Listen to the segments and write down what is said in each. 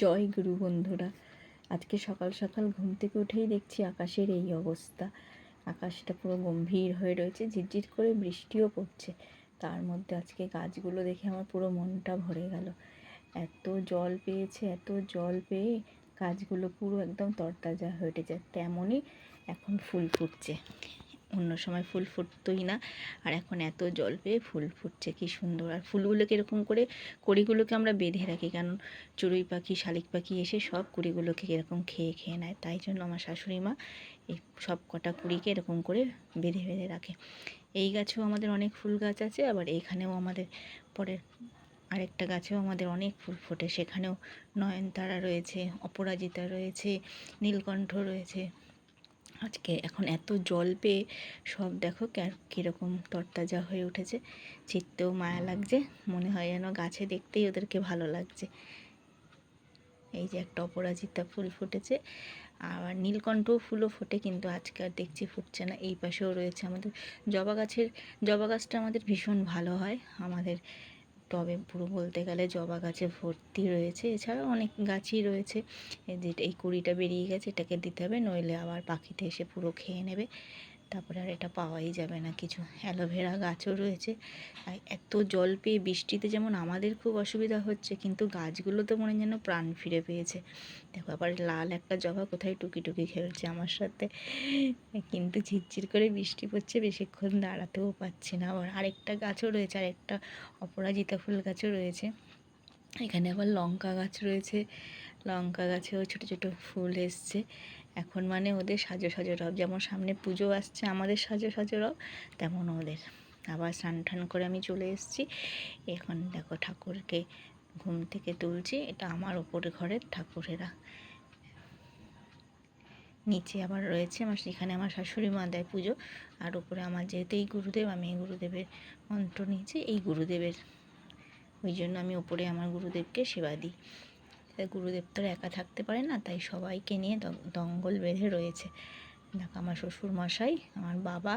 জয় গুরু বন্ধুরা। আজকে সকাল সকাল ঘুম থেকে উঠেই দেখছি আকাশের এই অবস্থা। আকাশটা পুরো গম্ভীর হয়ে রয়েছে, ঝিরঝির করে বৃষ্টিও পড়ছে। তার মধ্যে আজকে গাছগুলো দেখে আমার পুরো মনটা ভরে গেল। এত জল পেয়েছে, এত জল পেয়ে গাছগুলো পুরো একদম তরতাজা হয়ে উঠেছে। তেমনই এখন ফুল ফুটছে। অন্য সময় ফুল ফুটতোই না, আর এখন এত জল পেয়ে ফুল ফুটছে, কি সুন্দর। আর ফুলগুলোকে এরকম করে কড়িগুলোকে আমরা বেঁধে রাখি, কারণ চড়ুই পাখি শালিক পাখি এসে সব কুড়িগুলোকে এরকম খেয়ে খেয়ে নেয়। তাই জন্য আমার শাশুড়ি মা এই সব কটা কুড়িকে এরকম করে বেঁধে বেঁধে রাখে। এই গাছেও আমাদের অনেক ফুল গাছ আছে, আবার এইখানেও আমাদের পরের আরেকটা গাছেও আমাদের অনেক ফুল ফোটে। সেখানেও নয়নতারা রয়েছে, অপরাজিতা রয়েছে, নীলকণ্ঠ রয়েছে। আজকে এখন এত জল পেয়ে সব দেখো কীরকম তরতাজা হয়ে উঠেছে। চিত্তেও মায়া লাগছে, মনে হয় যেন গাছে দেখতেই ওদেরকে ভালো লাগছে। এই যে একটা অপরাজিতা ফুল ফুটেছে, আবার নীলকণ্ঠ ফুলও ফোটে, কিন্তু আজকে আর দেখছি ফুটছে না। এই পাশেও রয়েছে আমাদের জবা গাছটা আমাদের ভীষণ ভালো হয় আমাদের। তবে পুরো বলতে গেলে জবা গাছে ভর্তি রয়েছে, এছাড়াও অনেক গাছই রয়েছে। এই কুড়িটা বেরিয়ে গেছে, এটাকে দিতে হবে, নইলে আবার পাখিতে এসে পুরো খেয়ে নেবে। তারপরে আর এটা পাওয়াই যাবে না কিছু। অ্যালোভেরা গাছও রয়েছে। আর এত জল পেয়ে বৃষ্টিতে যেমন আমাদের খুব অসুবিধা হচ্ছে, কিন্তু গাছগুলো তো মনে যেন প্রাণ ফিরে পেয়েছে। দেখো আবার লাল একটা জবা কোথায় টুকি টুকি খেলছে আমার সাথে, কিন্তু ঝিরঝির করে বৃষ্টি পড়ছে, বেশিক্ষণ দাঁড়াতেও পাচ্ছি না। আবার আরেকটা গাছও রয়েছে, আরেকটা অপরাজিতা ফুল গাছও রয়েছে। এখানে আবার লঙ্কা গাছ রয়েছে, লঙ্কা গাছেও ছোটো ছোটো ফুল এসছে এখন। মানে ওদের সাজো সাজো রব, যেমন সামনে পুজো আসছে আমাদের সাজো সাজো রব, তেমন ওদের। আবার স্নান টান করে আমি চলে এসেছি। এখন দেখো ঠাকুরকে ঘুম থেকে তুলছি। এটা আমার ওপরের ঘরের ঠাকুরেরা। নিচে আবার রয়েছে আমার, সেখানে আমার শাশুড়ি মা দেয় পুজো। আর উপরে আমার যেহেতু এই গুরুদেব, আমি এই গুরুদেবের মন্ত্র নিয়েছি, এই গুরুদেবের, ওই জন্য আমি ওপরে আমার গুরুদেবকে সেবা দিই। গুরুদেব তো একা থাকতে পারে না, তাই সবাইকে নিয়ে দঙ্গল বেঁধে রয়েছে। দেখো আমার শ্বশুর মশাই, আমার বাবা।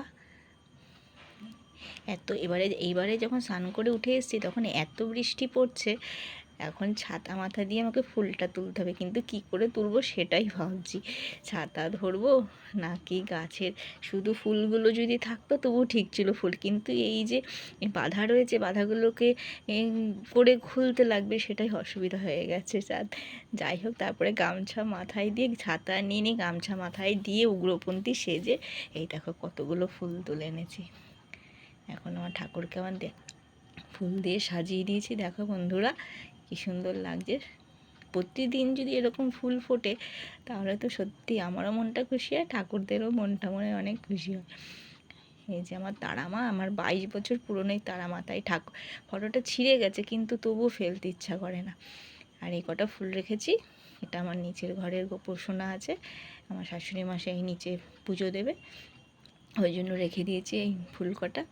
এইবারে যখন স্নান করে উঠে এসেছি তখন এত বৃষ্টি পড়ছে, এখন ছাতা মাথা দিয়ে আমাকে ফুলটা তুলতে হবে, কিন্তু কি করে তুলবো সেটাই ভাবছি। ছাতা ধরবো নাকি গাছের শুধু ফুলগুলো যদি থাকতো তবু ঠিক ছিল ফুল, কিন্তু এই যে বাধা রয়েছে, বাধাগুলোকে করে খুলতে লাগবে, সেটাই অসুবিধা হয়ে গেছে। যাই হোক, তারপরে গামছা মাথায় দিয়ে, ছাতা নিয়ে গামছা মাথায় দিয়ে উগ্রপন্থী সেজে এই দেখো কতগুলো ফুল তুলে এনেছি। এখন আমার ঠাকুরকে আমার ফুল দিয়ে সাজিয়ে দিয়েছি। দেখো বন্ধুরা কি সুন্দর লাগছে। প্রতিদিন যদি এরকম ফুল ফোটে তাহলে তো সত্যি আমারও মনটা খুশি হয়, ঠাকুরদেরও মনটা মনে অনেক খুশি হয়। এই যে আমার তারামা, আমার 22 বছর পুরনো এই তারামা, তাই ফটোটা ছিঁড়ে গেছে, কিন্তু তবুও ফেলতে ইচ্ছা করে না। আর এই কটা ফুল রেখেছি, এটা আমার নিচের ঘরের গোপর সোনা আছে, আমার শাশুড়ি মা সেই নিচে পুজো দেবে, ওই জন্য রেখে দিয়েছি এই ফুল কটা।